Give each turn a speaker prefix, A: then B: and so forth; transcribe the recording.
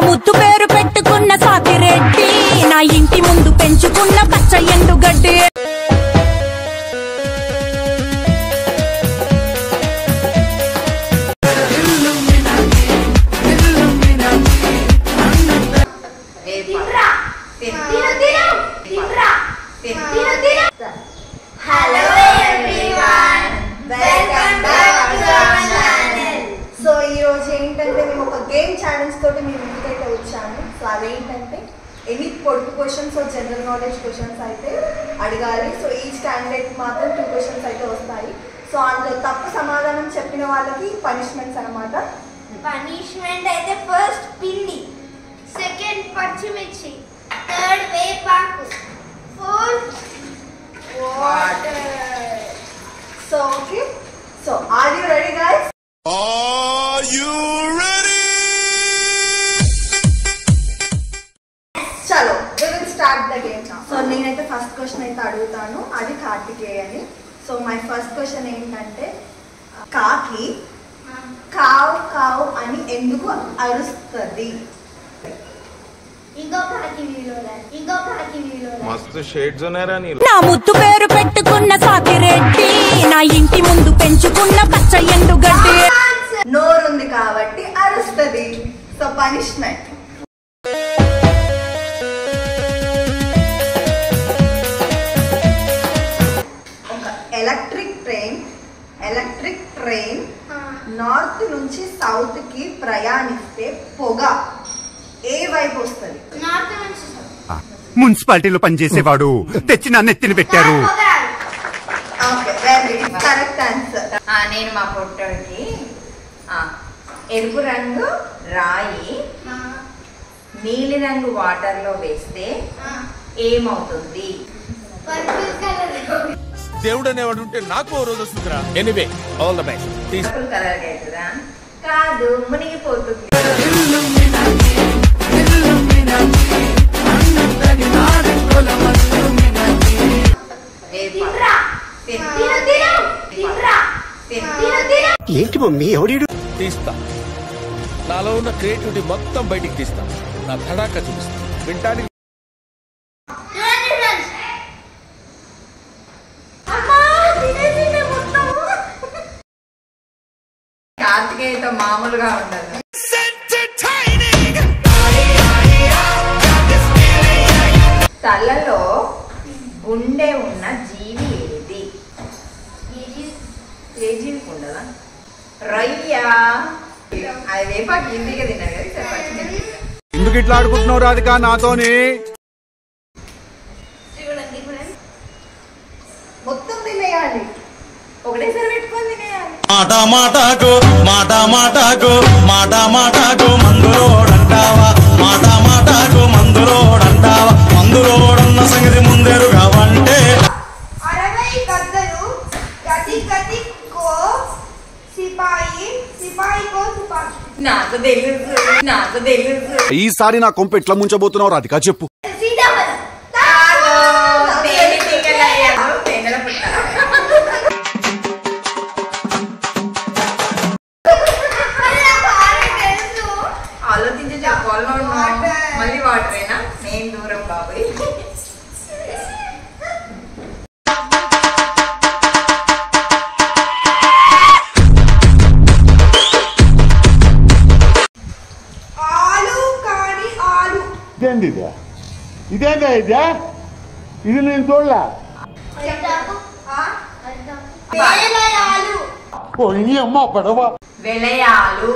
A: ముద్దు పేరు పెట్టుకున్న సాకిరెడ్డి, నా ఇంటి ముందు పెంచుకున్న పచ్చ ఎండుగడ్డి.
B: Hello everyone, welcome back to our channel.
C: So ఈ రోజు ఏంటంటే మేము ఒక గేమ్ ఛాలెంజ్ తోటి మీ ముందుకైతే వచ్చాము. సో అదేంటంటే ఎనీ పొడుపు క్వశ్చన్స్ జనరల్ నాలెడ్జ్ క్వశ్చన్స్ అయితే అడగాలి. సో ఈచ్ క్యాండిడేట్ మాత్రం 2 క్వశ్చన్స్ అయితే వస్తాయి. సో అందులో తప్పు సమాధానం చెప్పిన వాళ్ళకి పనిష్మెంట్స్ అన్నమాట.
B: పనిష్మెంట్ అయితే ఫస్ట్ పిండి, సెకండ్ పచ్చిమిర్చి, థర్డ్ వేపాకు, fourth water.
C: So okay, so are you ready guys?
D: Are you ready?
C: చలో we will start the game now. So నేనైతే ఫస్ట్ క్వశ్చన్ అయితే అడుగుతాను, అది కార్తికేయ అని. సో మై ఫస్ట్ క్వశ్చన్ ఏంటంటే కాకి కావు కావు అని ఎందుకు అరుస్తుంది?
D: मस्त शेड्स ఉన్నాయరా నీ.
A: నా ముద్దు పేరు పెట్టుకున్న సాకిరెడ్డి, నా ఇంటి ముందు పెంచుకున్న పచ్చ ఎండుగడ్డి.
C: నోరుంది కాబట్టి అరుస్తుంది. So punishment. ఒక ఎలక్ట్రిక్ ట్రైన్ నార్త్ నుంచి సౌత్ కి ప్రయాణిస్తే పొగ ఏ వైపు వస్తుంది?
E: మున్సిపాలిటీలో పనిచేసేవాడు తెచ్చి నన్ను ఎత్తిన పెట్టారు.
C: Correct answer.
F: నేను మా పొట్టోడికి ఎరుపు రంగు రాయి నీలి రంగు వాటర్ లో వేస్తే ఏమవుతుంది?
D: దేవుడు అనేవాడు ఉంటే నాకు ఓ రోజు వస్తుందిరా. Anyway all the best.
F: Purple colour అవుతుందా? కాదు, మునిగిపోతుంది.
E: ఏంటి మమ్మీ ఎవడీడు?
D: తీస్తా, నాలో ఉన్న క్రియేటివిటీ మొత్తం బయటికి తీస్తా. నా తడాక చూపిస్తా. వింటానికి
F: కార్తికేయతో మామూలుగా ఉండదు. తలలో గుండె ఉన్న జీవి ఏది? ఏ జీవికి ఉండదా? రొయ్య. అది వేపాకు ఈజీగా తిన్నారు కదా.
E: ఎందుకు ఇట్లా ఆడుకుంటున్నావు రాధిక నాతోని?
C: మొత్తం తినేయాలి,
F: ఒకటేసారి పెట్టుకొని తినేయాలి.
G: మాట మాటకు మాట మాటకు మాట మాటకు మందులోడంటావా? మాట మాటకు మందులోడంటావా? మందులోడన్న సంగతి ముందెరుగా అంటే
B: 60 గద్దలు, గది గది కో సిపాయి, సిపాయి కో తుపాకీ.
F: నాకు తెలుసు.
E: ఈసారి నా కొంప ఎట్లా ముంచబోతున్నావు రాధిక చెప్పు.
B: సీతాఫలం.
F: ఆలోచించి చెప్పాలి. మళ్ళీ వాటరేనా? నేను దూరం బాబాయ్.
B: ఆలు కాని ఆలు.
E: ఇదేందా ఇది నేను చూడలా.
B: వేలయాలు.
E: అమ్మ పడవ
F: వెలయాలు.